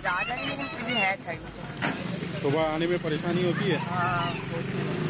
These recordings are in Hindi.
ज़्यादा नहीं लेकिन फिर भी है ठंड तो। सुबह आने में परेशानी होती है? हाँ होती है।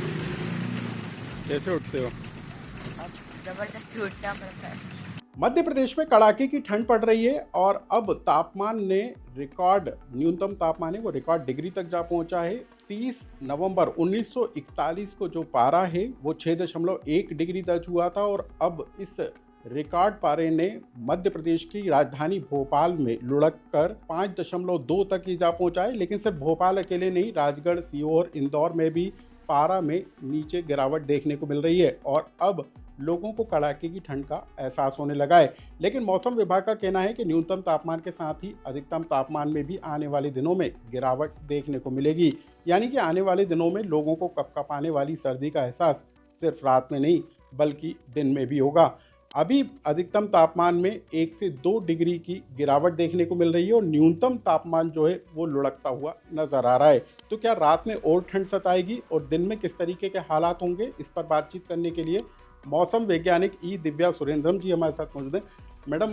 कैसे उठते हो? अब ज़बरदस्ती उठना पड़ता है। मध्य प्रदेश में कड़ाके की ठंड पड़ रही है और अब तापमान ने रिकॉर्ड न्यूनतम तापमान है वो रिकॉर्ड डिग्री तक जा पहुंचा है। 30 नवंबर 1941 को जो पारा है वो 6.1 डिग्री दर्ज हुआ था और अब इस रिकॉर्ड पारे ने मध्य प्रदेश की राजधानी भोपाल में लुढ़क कर 5.2 तक ही जा पहुंचा है। लेकिन सिर्फ भोपाल अकेले नहीं, राजगढ़, सीहोर, इंदौर में भी पारा में नीचे गिरावट देखने को मिल रही है और अब लोगों को कड़ाके की ठंड का एहसास होने लगा है। लेकिन मौसम विभाग का कहना है कि न्यूनतम तापमान के साथ ही अधिकतम तापमान में भी आने वाले दिनों में गिरावट देखने को मिलेगी। यानी कि आने वाले दिनों में लोगों को कपकपाने वाली सर्दी का एहसास सिर्फ रात में नहीं बल्कि दिन में भी होगा। अभी अधिकतम तापमान में 1 से 2 डिग्री की गिरावट देखने को मिल रही है और न्यूनतम तापमान जो है वो लुढ़कता हुआ नजर आ रहा है। तो क्या रात में और ठंड सताएगी और दिन में किस तरीके के हालात होंगे, इस पर बातचीत करने के लिए मौसम वैज्ञानिक ई दिव्या सुरेंद्रम जी हमारे साथ मौजूद हैं। मैडम,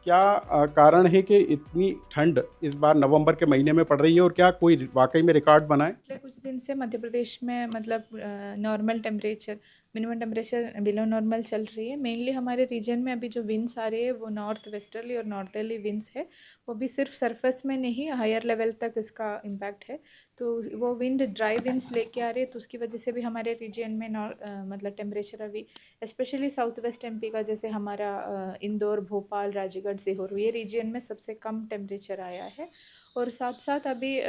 क्या कारण है कि इतनी ठंड इस बार नवंबर के महीने में पड़ रही है और क्या कोई वाकई में रिकॉर्ड बना है? पिछले कुछ दिन से मध्य प्रदेश में मतलब normal temperature, minimum temperature below normal चल रही है। मेनली हमारे रीजन में अभी जो विंड्स आ रही है वो नॉर्थ वेस्टर्ली और नॉर्थर्ली विंड्स है। वो भी सिर्फ सरफेस में नहीं, हायर लेवल तक इसका इम्पैक्ट है। तो वो विंड ड्राई विंड्स लेके आ रही है, तो उसकी वजह से भी हमारे रीजन में मतलब टेम्परेचर अभी स्पेशली साउथ वेस्ट एमपी का, जैसे हमारा इंदौर, भोपाल, राजगढ़, सीहोर, ये रीजन में सबसे कम टेम्परेचर आया है। और साथ साथ अभी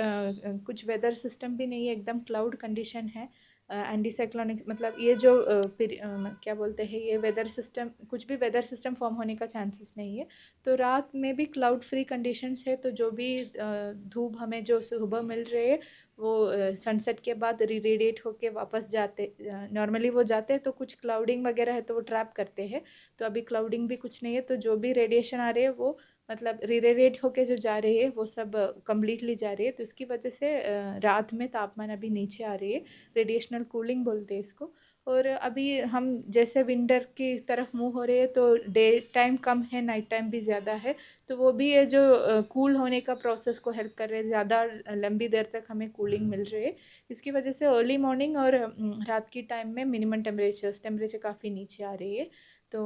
कुछ वेदर सिस्टम भी नहीं है, एकदम क्लाउड कंडीशन है। एंटी साइक्लोनिक मतलब ये जो क्या बोलते हैं, ये वेदर सिस्टम, कुछ भी वेदर सिस्टम फॉर्म होने का चांसेस नहीं है। तो रात में भी क्लाउड फ्री कंडीशंस है, तो जो भी धूप हमें जो सुबह मिल रही है वो सनसेट के बाद रेडिएट होके वापस जाते, नॉर्मली वो जाते हैं, तो कुछ क्लाउडिंग वगैरह है तो वो ट्रैप करते हैं। तो अभी क्लाउडिंग भी कुछ नहीं है, तो जो भी रेडिएशन आ रही है वो मतलब रेडिएट होके जो जा रही है वो सब कम्प्लीटली जा रही है। तो इसकी वजह से रात में तापमान अभी नीचे आ रही है, रेडिएशनल कूलिंग बोलते हैं इसको। और अभी हम जैसे विंटर की तरफ मूव हो रहे हैं तो डे टाइम कम है, नाइट टाइम भी ज़्यादा है। तो वो भी है जो कूल होने का प्रोसेस को हेल्प कर रहे हैं, ज़्यादा लंबी देर तक हमें कूलिंग मिल रही है। इसकी वजह से अर्ली मॉर्निंग और रात की टाइम में मिनिमम टेम्परेचर काफ़ी नीचे आ रही है। तो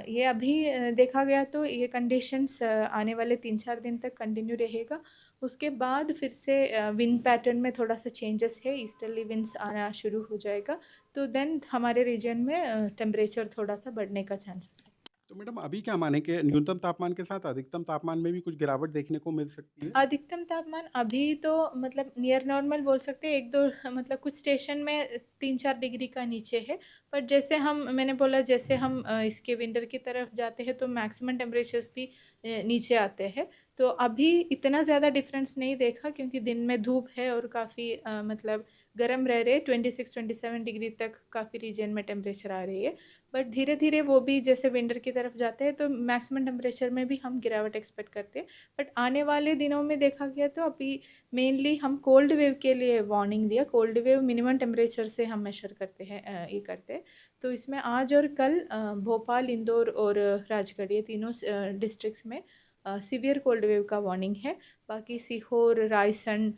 ये अभी देखा गया तो ये कंडीशंस आने वाले 3-4 दिन तक कंटिन्यू रहेगा। उसके बाद फिर से विंड पैटर्न में थोड़ा सा चेंजेस है, ईस्टर्ली विंड्स आना शुरू हो जाएगा। तो देन हमारे रीजन में टेम्परेचर थोड़ा सा बढ़ने का चांसेस है। तो मैडम, अभी क्या माने कि न्यूनतम तापमान के साथ अधिकतम तापमान में भी कुछ गिरावट देखने को मिल सकती है? अधिकतम तापमान अभी तो मतलब नियर नॉर्मल बोल सकते हैं, 1-2 मतलब कुछ स्टेशन में 3-4 डिग्री का नीचे है। पर जैसे मैंने बोला, जैसे हम इसके विंटर की तरफ जाते हैं तो मैक्सिमम टेम्परेचर्स भी नीचे आते हैं। तो अभी इतना ज़्यादा डिफरेंस नहीं देखा, क्योंकि दिन में धूप है और काफ़ी मतलब गर्म रह रहे, 26-27 डिग्री तक काफ़ी रीजन में टेम्परेचर आ रही है। बट धीरे धीरे वो भी जैसे विंटर की तरफ जाते हैं तो मैक्सिमम टेम्परेचर में भी हम गिरावट एक्सपेक्ट करते हैं। बट आने वाले दिनों में देखा गया तो अभी मेनली हम कोल्ड वेव के लिए वार्निंग दिया। कोल्ड वेव मिनिमम टेम्परेचर से हम मेजर करते हैं, ये करते हैं। तो इसमें आज और कल भोपाल, इंदौर और राजगढ़, ये तीनों डिस्ट्रिक्ट्स में सीवियर कोल्ड वेव का वार्निंग है। बाकी सीहोर, रायसन,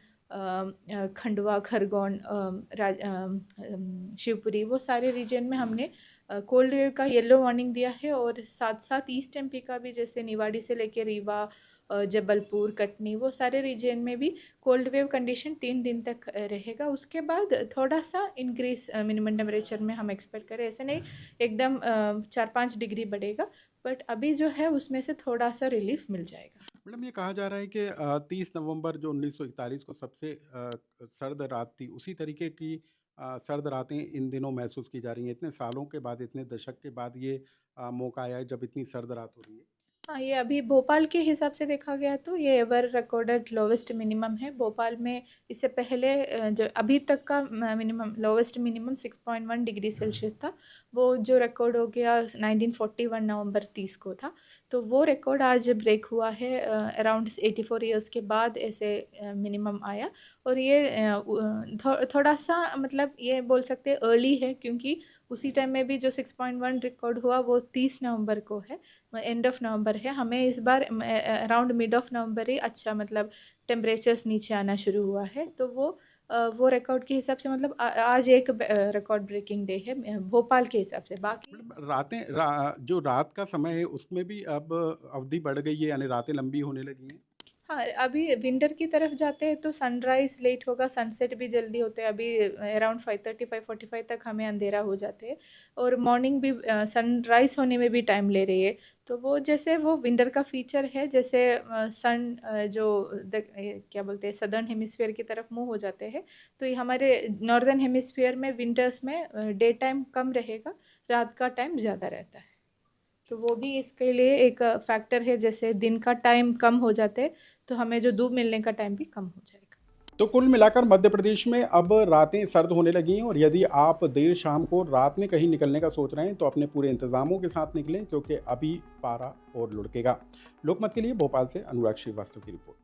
खंडवा, खरगोन, शिवपुरी, वो सारे रीजन में हमने कोल्ड वेव का येलो वार्निंग दिया है। और साथ साथ ईस्ट एमपी का भी, जैसे निवाड़ी से लेकर रीवा, जबलपुर, कटनी, वो सारे रीजन में भी कोल्ड वेव कंडीशन 3 दिन तक रहेगा। उसके बाद थोड़ा सा इंक्रीज मिनिमम टेम्परेचर में हम एक्सपेक्ट करें, ऐसे नहीं एकदम 4-5 डिग्री बढ़ेगा, बट अभी जो है उसमें से थोड़ा सा रिलीफ मिल जाएगा। मैडम, ये कहा जा रहा है कि 30 नवंबर जो 1941 को सबसे सर्द रात थी, उसी तरीके की सर्द रातें इन दिनों महसूस की जा रही हैं। इतने सालों के बाद, इतने दशक के बाद ये मौका आया है जब इतनी सर्द रात हो रही है। हाँ, ये अभी भोपाल के हिसाब से देखा गया तो ये एवर रिकॉर्डेड लोवेस्ट मिनिमम है भोपाल में। इससे पहले जो अभी तक का minimum, lowest minimum 6.1 degree Celsius था। वो जो रिकॉर्ड हो गया 1941 नवंबर 30 को था। तो वो रिकॉर्ड आज ब्रेक हुआ है, अराउंड 84 ईयर्स के बाद ऐसे मिनिमम आया। और ये थोड़ा सा मतलब ये बोल सकते हैं अर्ली है, क्योंकि उसी टाइम में भी जो 6.1 रिकॉर्ड हुआ वो 30 नवंबर को है, एंड ऑफ नवंबर है। हमें इस बार अराउंड मिड ऑफ नवंबर ही अच्छा मतलब टेम्परेचर्स नीचे आना शुरू हुआ है। तो वो रिकॉर्ड के हिसाब से मतलब आज एक रिकॉर्ड ब्रेकिंग डे है भोपाल के हिसाब से। बाकी जो रात का समय है उसमें भी अब अवधि बढ़ गई है, यानी रातें लंबी होने लगी हैं। हाँ, अभी विंटर की तरफ जाते हैं तो सनराइज़ लेट होगा, सनसेट भी जल्दी होते हैं। अभी अराउंड 5:30 5:45 तक हमें अंधेरा हो जाते हैं, और मॉर्निंग भी सनराइज़ होने में भी टाइम ले रही है। तो वो जैसे वो विंटर का फीचर है, जैसे सन क्या बोलते हैं सदर्न हेमिस्फीयर की तरफ मूव हो जाते हैं, तो ये हमारे नॉर्दर्न हेमिस्फीयर में विंटर्स में डे टाइम कम रहेगा, रात का टाइम ज़्यादा रहता है। तो वो भी इसके लिए एक फैक्टर है, जैसे दिन का टाइम कम हो जाते तो हमें जो धूप मिलने का टाइम भी कम हो जाएगा। तो कुल मिलाकर मध्य प्रदेश में अब रातें सर्द होने लगी हैं, और यदि आप देर शाम को रात में कहीं निकलने का सोच रहे हैं तो अपने पूरे इंतजामों के साथ निकलें, क्योंकि अभी पारा और लुढ़केगा। लोकमत के लिए भोपाल से अनुराग श्रीवास्तव की रिपोर्ट।